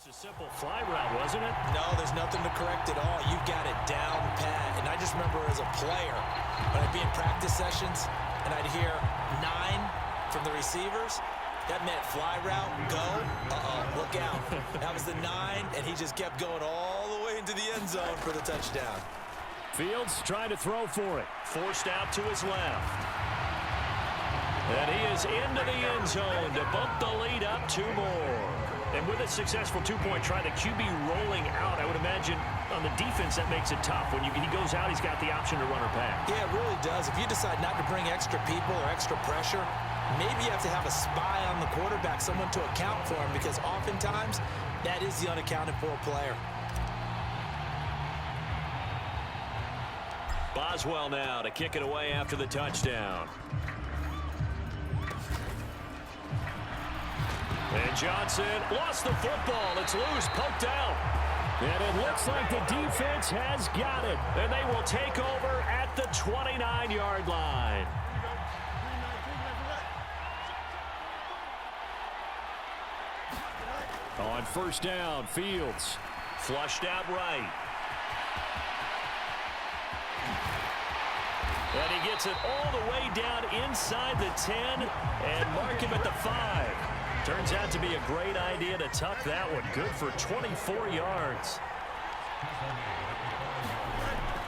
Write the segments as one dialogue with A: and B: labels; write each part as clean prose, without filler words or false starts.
A: Just a simple fly route, wasn't it?
B: No, there's nothing to correct at all. You've got it down pat. And I just remember as a player, when I'd be in practice sessions and I'd hear 9 from the receivers, that meant fly route, go, look out. That was the 9, and he just kept going all the way into the end zone for the touchdown.
A: Fields trying to throw for it. Forced out to his left. And he is into the end zone to bump the lead up 2 more. And with a successful 2-point try, the QB rolling out, I would imagine on the defense that makes it tough. When he goes out, he's got the option to run or pass.
B: Yeah, it really does. If you decide not to bring extra people or extra pressure, maybe you have to have a spy on the quarterback, someone to account for him, because oftentimes that is the unaccounted for player.
A: Boswell now to kick it away after the touchdown. And Johnson lost the football. It's loose, poked out. And it looks like the defense has got it. And they will take over at the 29-yard line. On first down, Fields flushed out right. And he gets it all the way down inside the 10 and mark him at the 5. Turns out to be a great idea to tuck that one. Good for 24 yards.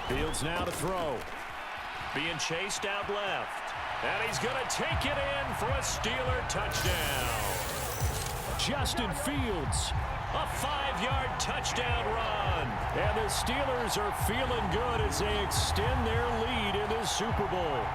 A: Fields now to throw. Being chased out left. And he's going to take it in for a Steeler touchdown. Justin Fields, a 5-yard touchdown run. And the Steelers are feeling good as they extend their lead in the Super Bowl.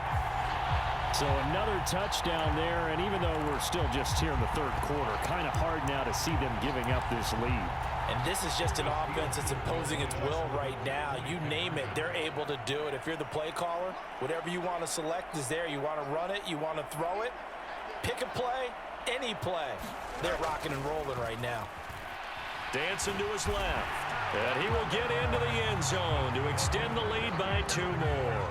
A: So another touchdown there, and even though we're still just here in the third quarter, kind of hard now to see them giving up this lead.
B: And this is just an offense that's imposing its will right now. You name it, they're able to do it. If you're the play caller, whatever you want to select is there. You want to run it, you want to throw it, pick a play, any play. They're rocking and rolling right now.
A: Dancing to his left. And he will get into the end zone to extend the lead by 2 more.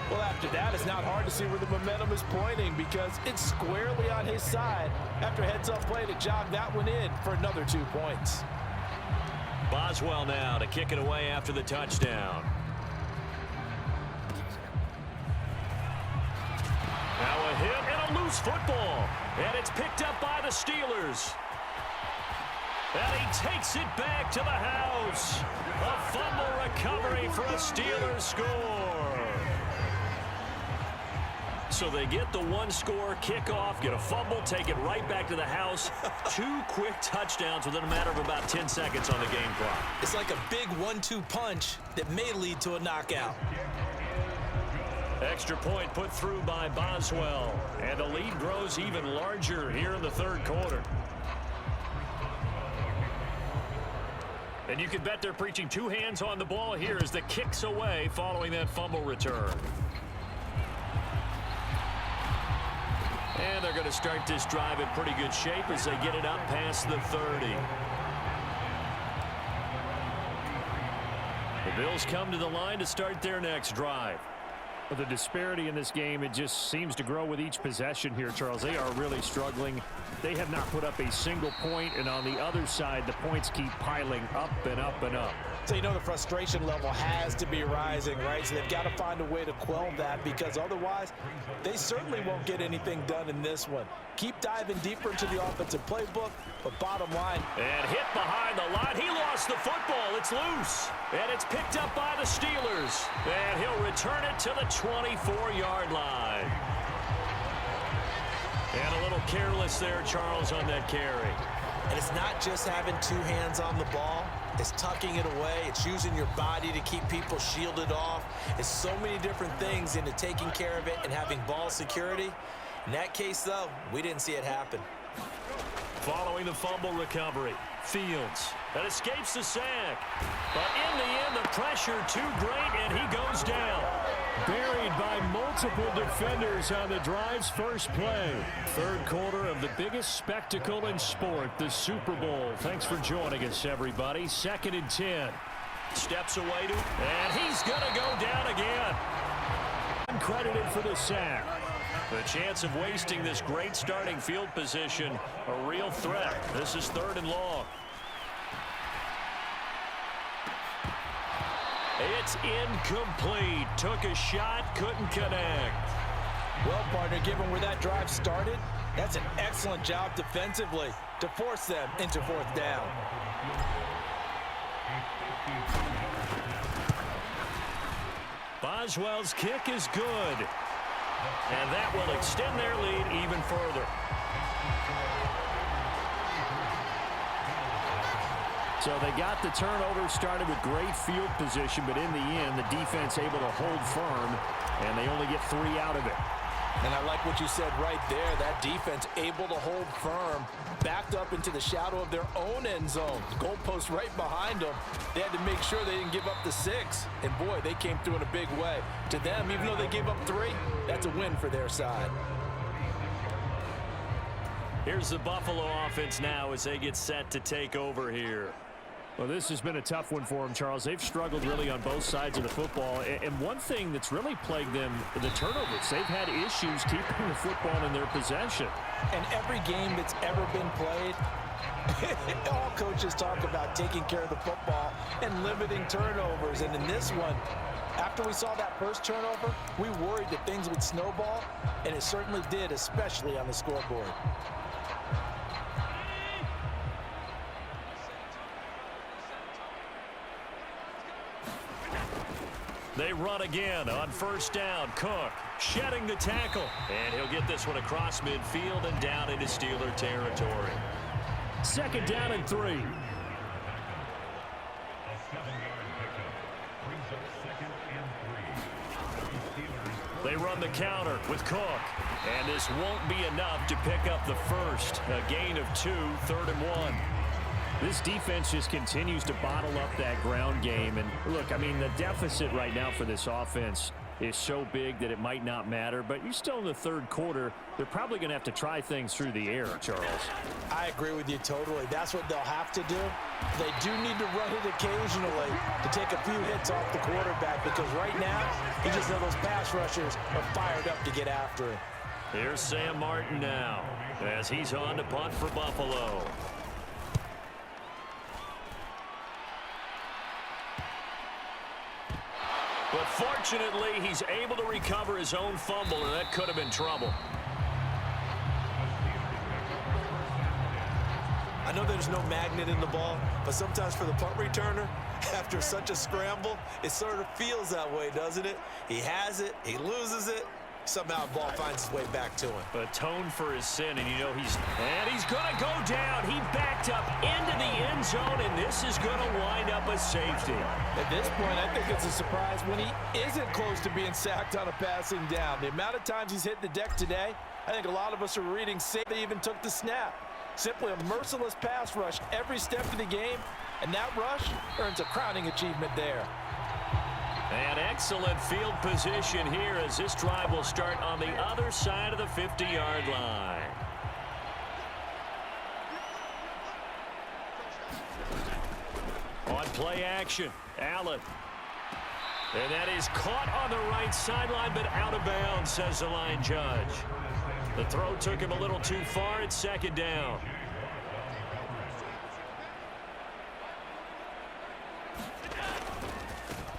B: Well, after that, it's not hard to see where the momentum is pointing because it's squarely on his side after heads-up play to jog that one in for another 2 points.
A: Boswell now to kick it away after the touchdown. Now a hit and a loose football. And it's picked up by the Steelers. And he takes it back to the house. A fumble recovery for a Steelers score. So they get the 1-score kickoff, get a fumble, take it right back to the house. 2 quick touchdowns within a matter of about 10 seconds on the game clock.
B: It's like a big 1-2 punch that may lead to a knockout.
A: Extra point put through by Boswell. And the lead grows even larger here in the third quarter. And you can bet they're preaching 2 hands on the ball here as the kick's away following that fumble return. And they're going to start this drive in pretty good shape as they get it up past the 30. The Bills come to the line to start their next drive. But the disparity in this game, it just seems to grow with each possession here, Charles. They are really struggling. They have not put up a single point, and on the other side, the points keep piling up and up and up.
B: So you know the frustration level has to be rising, right? So they've got to find a way to quell that because otherwise they certainly won't get anything done in this one. Keep diving deeper into the offensive playbook, but bottom line.
A: And hit behind the line. He lost the football. It's loose. And it's picked up by the Steelers. And he'll return it to the 24-yard line. And a little careless there, Charles, on that carry.
B: And it's not just having 2 hands on the ball. It's tucking it away. It's using your body to keep people shielded off. It's so many different things into taking care of it and having ball security. In that case, though, we didn't see it happen.
A: Following the fumble recovery, Fields that escapes the sack. But in the end, the pressure too great, and he goes down. Buried by multiple defenders on the drive's first play. Third quarter of the biggest spectacle in sport, the Super Bowl. Thanks for joining us, everybody. 2nd and 10. Steps away to, and he's going to go down again. Credited for the sack. The chance of wasting this great starting field position, a real threat. This is 3rd and long. It's incomplete. Took a shot, couldn't connect.
B: Well, partner, given where that drive started, that's an excellent job defensively to force them into 4th down.
A: Boswell's kick is good. And that will extend their lead even further. So they got the turnover started with great field position, but in the end, the defense able to hold firm, and they only get 3 out of it.
B: And I like what you said right there. That defense able to hold firm, backed up into the shadow of their own end zone. The goalpost right behind them. They had to make sure they didn't give up the 6. And, boy, they came through in a big way. To them, even though they gave up 3, that's a win for their side.
A: Here's the Buffalo offense now as they get set to take over here. Well, this has been a tough one for them, Charles. They've struggled really on both sides of the football. And one thing that's really plagued them, the turnovers. They've had issues keeping the football in their possession.
B: And every game that's ever been played, all coaches talk about taking care of the football and limiting turnovers. And in this one, after we saw that first turnover, we worried that things would snowball, and it certainly did, especially on the scoreboard.
A: They run again on 1st down. Cook shedding the tackle. And he'll get this one across midfield and down into Steeler territory. 2nd down and 3. They run the counter with Cook. And this won't be enough to pick up the first. A gain of 2, 3rd and 1. This defense just continues to bottle up that ground game. And look, I mean, the deficit right now for this offense is so big that it might not matter. But you're still in the 3rd quarter. They're probably going to have to try things through the air, Charles.
B: I agree with you totally. That's what they'll have to do. They do need to run it occasionally to take a few hits off the quarterback, because right now, you just know those pass rushers are fired up to get after him.
A: Here's Sam Martin now as he's on to punt for Buffalo. But fortunately, he's able to recover his own fumble, and that could have been trouble.
B: I know there's no magnet in the ball, but sometimes for the punt returner, after such a scramble, it sort of feels that way, doesn't it? He has it, he loses it, somehow the ball finds its way back to him.
A: Atone for his sin, and you know he's going to go down. He backed up into the end zone, and this is going to wind up a safety.
B: At this point, I think it's a surprise when he isn't close to being sacked on a passing down. The amount of times he's hit the deck today, I think a lot of us are reading safe. They even took the snap. Simply a merciless pass rush every step of the game, and that rush earns a crowning achievement there.
A: An excellent field position here as this drive will start on the other side of the 50-yard line. On play action, Allen. And that is caught on the right sideline, but out of bounds, says the line judge. The throw took him a little too far. It's 2nd down.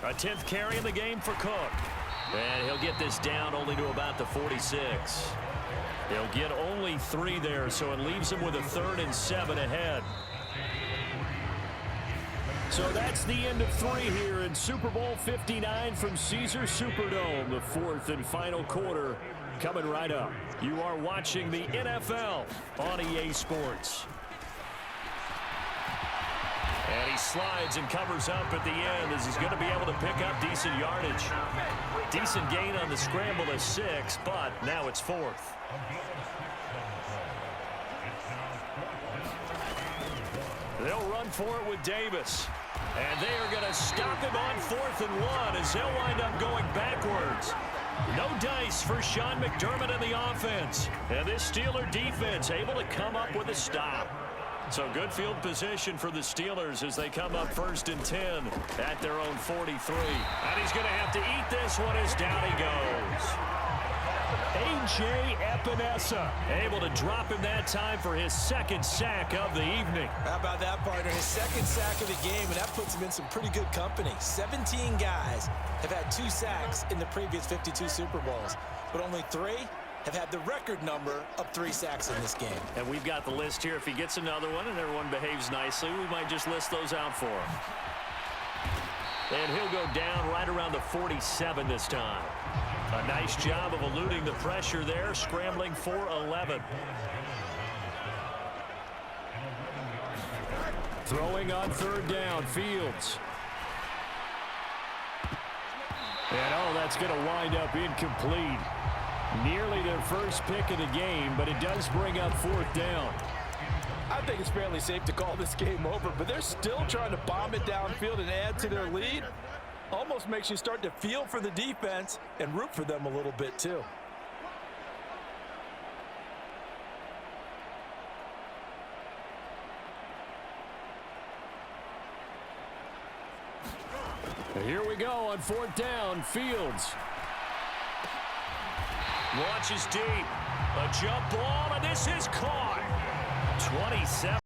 A: A 10th carry in the game for Cook. And he'll get this down only to about the 46. He'll get only 3 there, so it leaves him with a 3rd and 7 ahead. So that's the end of 3 here in Super Bowl 59 from Caesars Superdome. The 4th and final quarter coming right up. You are watching the NFL on EA Sports. And he slides and covers up at the end as he's going to be able to pick up decent yardage. Decent gain on the scramble is 6, but now it's 4th. They'll run for it with Davis. And they are going to stop him on 4th and 1 as they'll wind up going backwards. No dice for Sean McDermott and the offense. And this Steeler defense able to come up with a stop. So good field position for the Steelers as they come up 1st and 10 at their own 43. And he's going to have to eat this one as down he goes. A.J. Epinesa able to drop him that time for his second sack of the evening.
B: How about that, partner? His second sack of the game, and that puts him in some pretty good company. 17 guys have had 2 sacks in the previous 52 Super Bowls, but only 3 have had the record number of 3 sacks in this game.
A: And we've got the list here. If he gets another one and everyone behaves nicely, we might just list those out for him. And he'll go down right around the 47 this time. A nice job of eluding the pressure there, scrambling for 11. Throwing on third down, Fields. And, oh, that's going to wind up incomplete. Nearly their first pick of the game, but it does bring up fourth down.
C: I think it's fairly safe to call this game over, but they're still trying to bomb it downfield and add to their lead. Almost makes you start to feel for the defense and root for them a little bit too.
A: Here we go on fourth down. Fields launches deep. A jump ball, and this is caught. 27.